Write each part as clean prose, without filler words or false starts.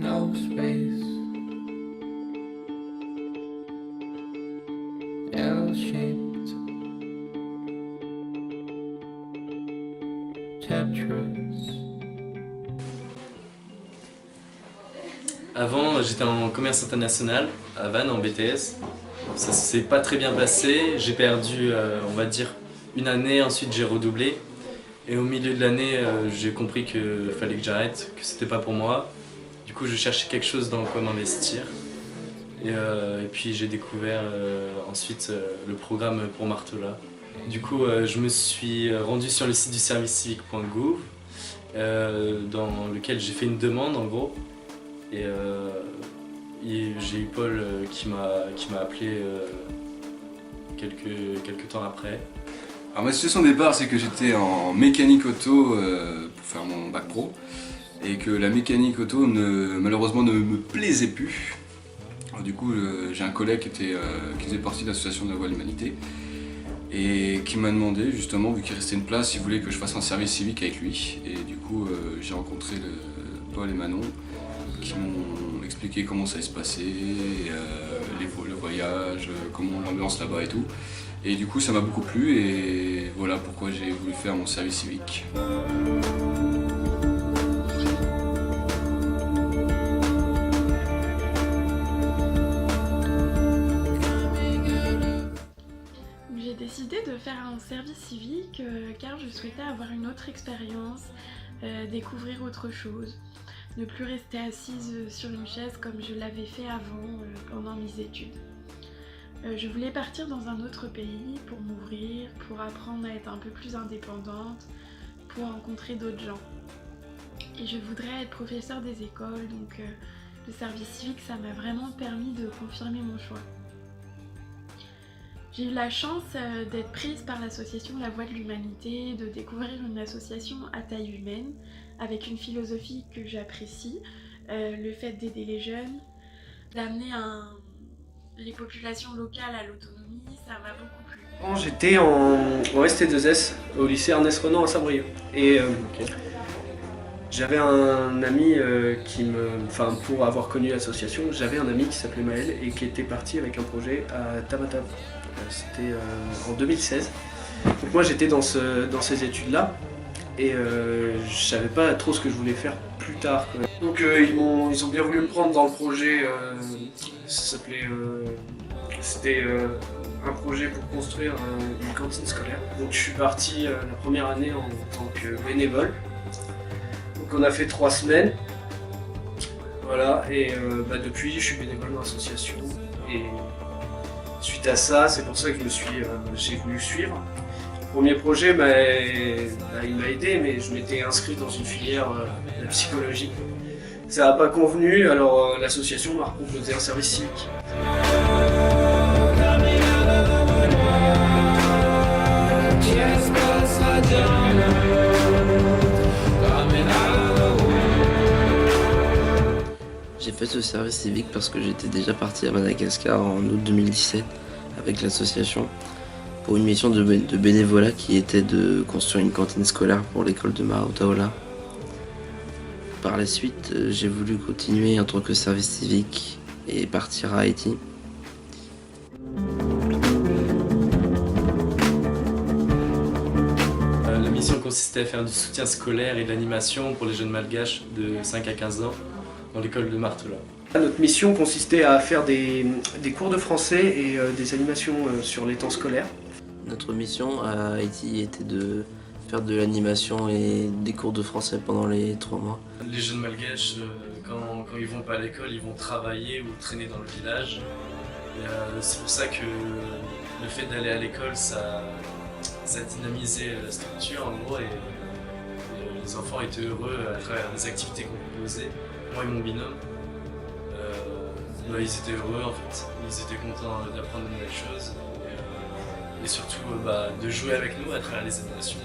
No space, L-shaped Tetris. Avant, j'étais en commerce international à Vannes en BTS. Ça s'est pas très bien passé. J'ai perdu, on va dire, une année. Ensuite, j'ai redoublé. Et au milieu de l'année, j'ai compris qu'il fallait que j'arrête, que c'était pas pour moi. Du coup, je cherchais quelque chose dans quoi m'investir. Et puis, j'ai découvert ensuite le programme pour Marteau-là. Du coup, je me suis rendu sur le site du servicecivique.gouv, dans lequel j'ai fait une demande en gros. Et j'ai eu Paul qui m'a appelé quelques temps après. Alors ma situation de départ, c'est que j'étais en mécanique auto pour faire mon bac pro et que la mécanique auto malheureusement ne me plaisait plus. Alors, du coup, j'ai un collègue qui faisait partie de l'association de la Voie de l'Humanité et qui m'a demandé justement, vu qu'il restait une place, il voulait que je fasse un service civique avec lui. Et du coup, j'ai rencontré Paul et Manon qui m'ont expliqué comment ça allait se passer, le voyage, comment l'ambiance là-bas et tout. Et du coup ça m'a beaucoup plu et voilà pourquoi j'ai voulu faire mon service civique. J'ai décidé de faire un service civique car je souhaitais avoir une autre expérience, découvrir autre chose, ne plus rester assise sur une chaise comme je l'avais fait avant pendant mes études. Je voulais partir dans un autre pays pour m'ouvrir, pour apprendre à être un peu plus indépendante, pour rencontrer d'autres gens. Et je voudrais être professeure des écoles, donc le service civique, ça m'a vraiment permis de confirmer mon choix. J'ai eu la chance d'être prise par l'association La Voie de l'Humanité, de découvrir une association à taille humaine, avec une philosophie que j'apprécie, le fait d'aider les jeunes, d'amener les populations locales à l'autonomie, ça m'a beaucoup plu. J'étais en ST2S au lycée Ernest Renan à Saint-Brieuc et j'avais un ami pour avoir connu l'association, j'avais un ami qui s'appelait Maël et qui était parti avec un projet à Tamatave. C'était en 2016. Donc moi j'étais dans ces études-là et je savais pas trop ce que je voulais faire plus tard. Donc ils ont bien voulu me prendre dans le projet. C'était un projet pour construire une cantine scolaire. Donc je suis parti la première année en tant que bénévole. Donc on a fait 3 semaines. Voilà, et depuis je suis bénévole dans l'association. Et suite à ça, c'est pour ça que j'ai voulu suivre. Le premier projet, il m'a aidé, mais je m'étais inscrit dans une filière de psychologie. Ça n'a pas convenu, alors l'association m'a proposé un service civique. J'ai fait ce service civique parce que j'étais déjà parti à Madagascar en août 2017 avec l'association pour une mission de bénévolat qui était de construire une cantine scolaire pour l'école de Marautaola. Par la suite, j'ai voulu continuer en tant que service civique et partir à Haïti. La mission consistait à faire du soutien scolaire et de l'animation pour les jeunes malgaches de 5 à 15 ans dans l'école de Marteau-là. Notre mission consistait à faire des cours de français et des animations sur les temps scolaires. Notre mission à Haïti était de faire de l'animation et des cours de français pendant les 3 mois. Les jeunes malgaches, quand ils vont pas à l'école, ils vont travailler ou traîner dans le village. C'est pour ça que le fait d'aller à l'école, ça dynamisait la structure en gros, et les enfants étaient heureux à travers les activités qu'on proposait. Moi et mon binôme, ils étaient heureux en fait, ils étaient contents d'apprendre de nouvelles choses et surtout de jouer avec nous à travers les animations.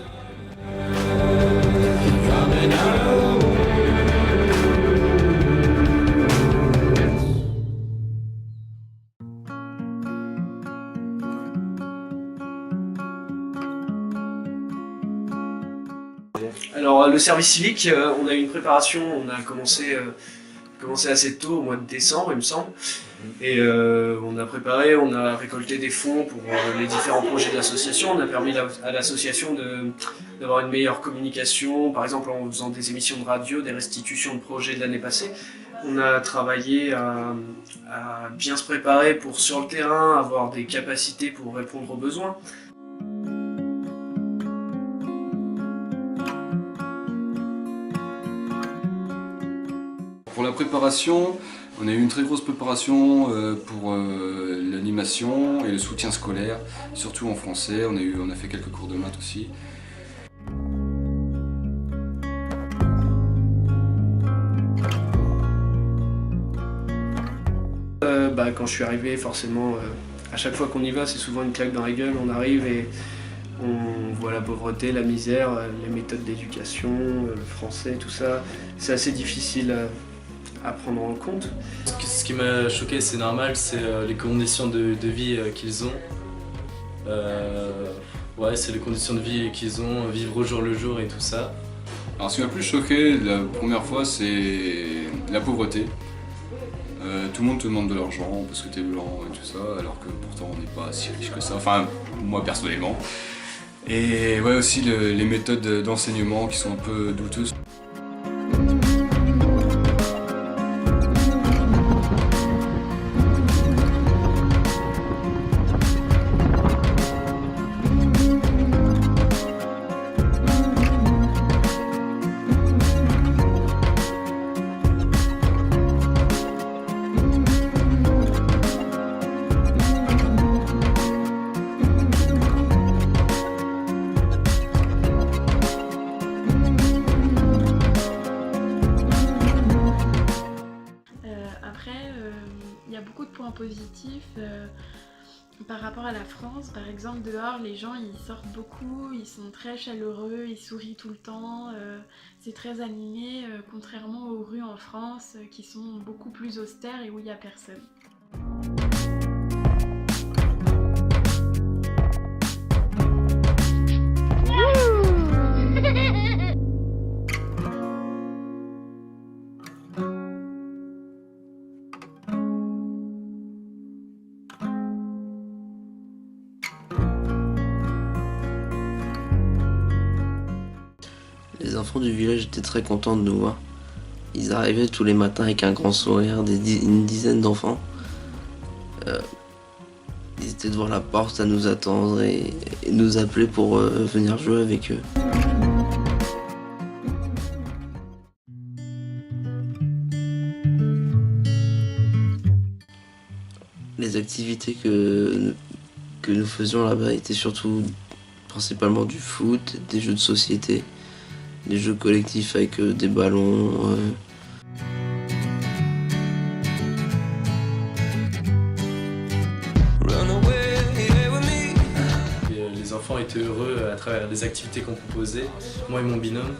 Alors le service civique, on a eu une préparation, on a commencé commencé assez tôt, au mois de décembre, il me semble. Et on a récolté des fonds pour les différents projets de l'association. On a permis à l'association d'avoir une meilleure communication, par exemple en faisant des émissions de radio, des restitutions de projets de l'année passée. On a travaillé à bien se préparer pour, sur le terrain, avoir des capacités pour répondre aux besoins. Pour la préparation, on a eu une très grosse préparation pour l'animation et le soutien scolaire, surtout en français. On a fait quelques cours de maths aussi. Quand je suis arrivé, forcément, à chaque fois qu'on y va, c'est souvent une claque dans la gueule. On arrive et on voit la pauvreté, la misère, les méthodes d'éducation, le français, tout ça. C'est assez difficile à prendre en compte. Ce qui m'a choqué, c'est normal, c'est les conditions de vie qu'ils ont. Ouais, c'est les conditions de vie qu'ils ont, vivre au jour le jour et tout ça. Alors ce qui m'a plus choqué la première fois, c'est la pauvreté. Tout le monde te demande de l'argent parce que t'es blanc et tout ça, alors que pourtant on n'est pas si riche que ça, enfin moi personnellement. Et ouais, aussi les méthodes d'enseignement qui sont un peu douteuses. Il y a beaucoup de points positifs par rapport à la France. Par exemple, dehors, les gens ils sortent beaucoup, ils sont très chaleureux, ils sourient tout le temps, c'est très animé, contrairement aux rues en France qui sont beaucoup plus austères et où il n'y a personne. Les enfants du village étaient très contents de nous voir. Ils arrivaient tous les matins avec un grand sourire, une dizaine d'enfants. Ils étaient devant la porte à nous attendre et nous appeler pour venir jouer avec eux. Les activités que nous faisions là-bas étaient surtout principalement du foot, des jeux de société, des jeux collectifs avec des ballons. Les enfants étaient heureux à travers les activités qu'on proposait. Moi et mon binôme,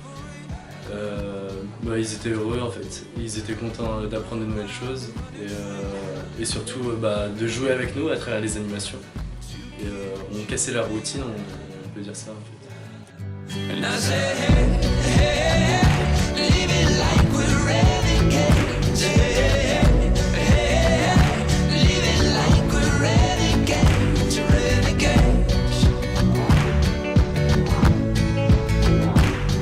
ils étaient heureux en fait. Ils étaient contents d'apprendre de nouvelles choses et surtout de jouer avec nous à travers les animations. Et on cassait la routine, on peut dire ça en fait. And I say, hey, hey, hey, leave it like we're renegades. Hey, hey, hey, leave it like we're renegades, renegades.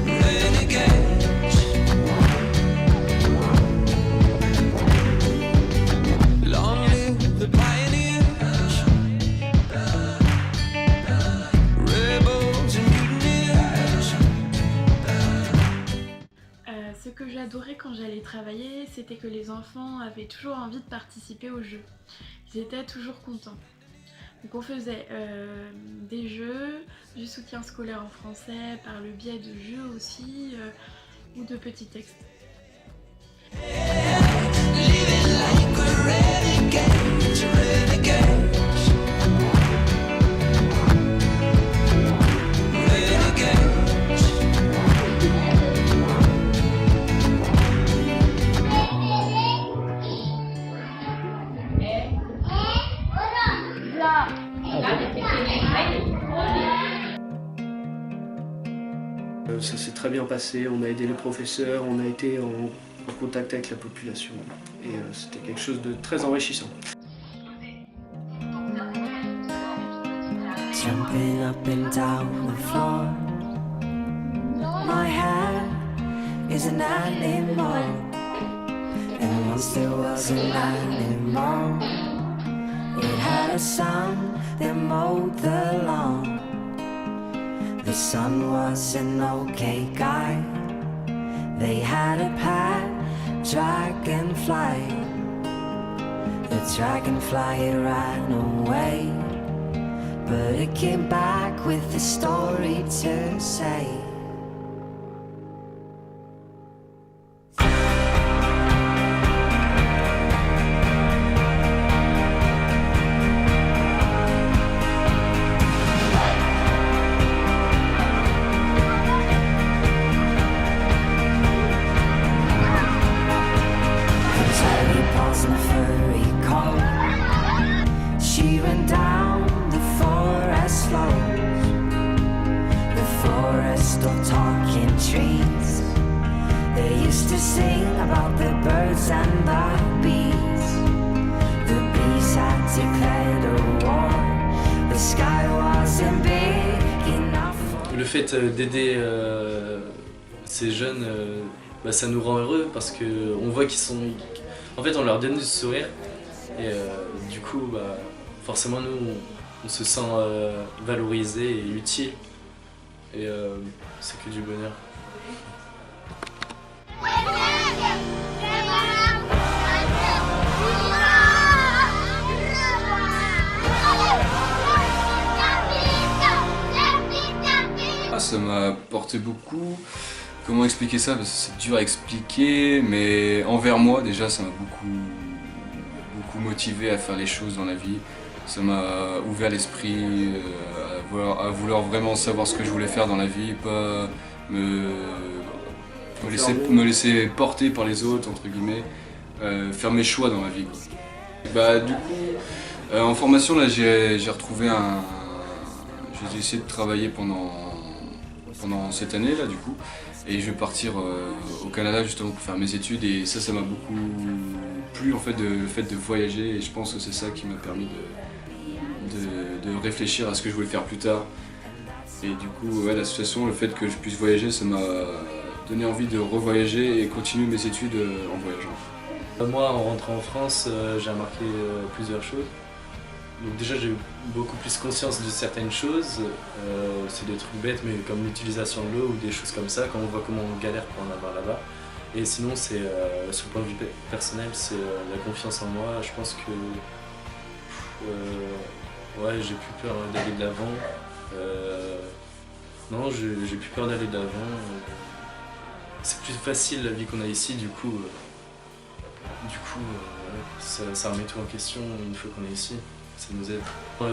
Renegades. Long live the pioneers, rebels and mutineers. Ce que j'adorais quand j'allais travailler, c'était que les enfants avaient toujours envie de participer au jeu. Ils étaient toujours contents. Donc on faisait des jeux, du soutien scolaire en français, par le biais de jeux aussi, ou de petits textes. Leave it like we're renegades, renegades. Renegades. Ça s'est très bien passé, on a aidé les professeurs, on a été en contact avec la population. Et c'était quelque chose de très enrichissant. Jumping up and down the floor. My hair is an animal, and once there was an animal. It had a son that mowed the lawn. The son was an okay guy. They had a pet dragonfly. The dragonfly it ran away, but it came back with a story to say. Tiny paws and a furry coat. She ran down the forest slopes, the forest of talking trees. They used to sing about the birds and the bees. The bees had declared a war. The sky wasn't big enough for Le fait d'aider ces jeunes, bah, ça nous rend heureux parce qu'on voit qu'ils sont... En fait, on leur donne du sourire et du coup, bah, forcément, nous, on se sent valorisé et utile. Et c'est que du bonheur. Ah, ça m'a apporté beaucoup. Comment expliquer ça? Parce que c'est dur à expliquer, mais envers moi déjà ça m'a beaucoup motivé à faire les choses dans la vie. Ça m'a ouvert l'esprit à vouloir vraiment savoir ce que je voulais faire dans la vie, pas me laisser porter par les autres, entre guillemets, faire mes choix dans la vie, quoi. Bah, du coup, en formation là j'ai retrouvé j'ai essayé de travailler pendant cette année là du coup. Et je vais partir au Canada justement pour faire mes études et ça m'a beaucoup plu en fait, le fait de voyager, et je pense que c'est ça qui m'a permis de réfléchir à ce que je voulais faire plus tard. Et du coup, ouais, l'association, le fait que je puisse voyager, ça m'a donné envie de revoyager et continuer mes études en voyageant. Moi, en rentrant en France, j'ai remarqué plusieurs choses. Donc déjà, j'ai eu beaucoup plus conscience de certaines choses. C'est des trucs bêtes, mais comme l'utilisation de l'eau ou des choses comme ça, quand on voit comment on galère pour en avoir là-bas. Et sinon, c'est sur le point de vue personnel, c'est la confiance en moi. Je pense que ouais, j'ai plus peur d'aller de l'avant. Non, j'ai plus peur d'aller de l'avant. C'est plus facile la vie qu'on a ici, du coup, ça remet tout en question une fois qu'on est ici. Ça nous aide.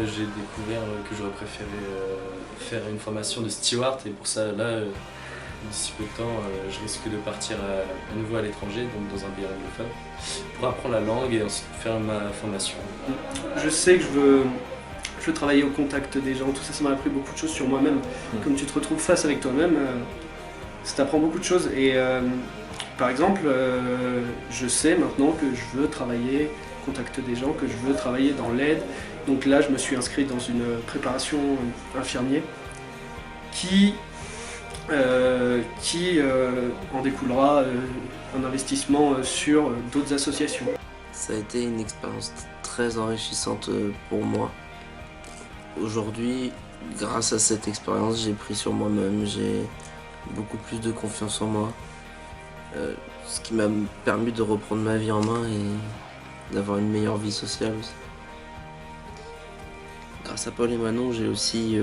J'ai découvert que j'aurais préféré faire une formation de steward, et pour ça, là, d'ici peu de temps, je risque de partir à nouveau à l'étranger, donc dans un pays anglophone, pour apprendre la langue et ensuite faire ma formation. Je sais que je veux travailler au contact des gens, tout ça, ça m'a appris beaucoup de choses sur moi-même. Comme tu te retrouves face avec toi-même, ça t'apprend beaucoup de choses. Et par exemple, je sais maintenant que je veux travailler au contact des gens, que je veux travailler dans l'aide. Donc là, je me suis inscrit dans une préparation infirmier qui en découlera un investissement sur d'autres associations. Ça a été une expérience très enrichissante pour moi. Aujourd'hui, grâce à cette expérience, j'ai pris sur moi-même, j'ai beaucoup plus de confiance en moi. Ce qui m'a permis de reprendre ma vie en main et d'avoir une meilleure vie sociale aussi. Grâce à Paul et Manon, j'ai aussi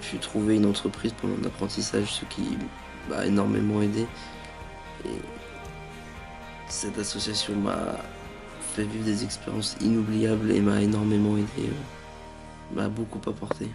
pu trouver une entreprise pour mon apprentissage, ce qui m'a énormément aidé. Et cette association m'a fait vivre des expériences inoubliables et m'a énormément aidé, m'a beaucoup apporté.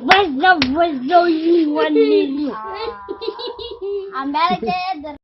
voisin, voisin, voisin, America.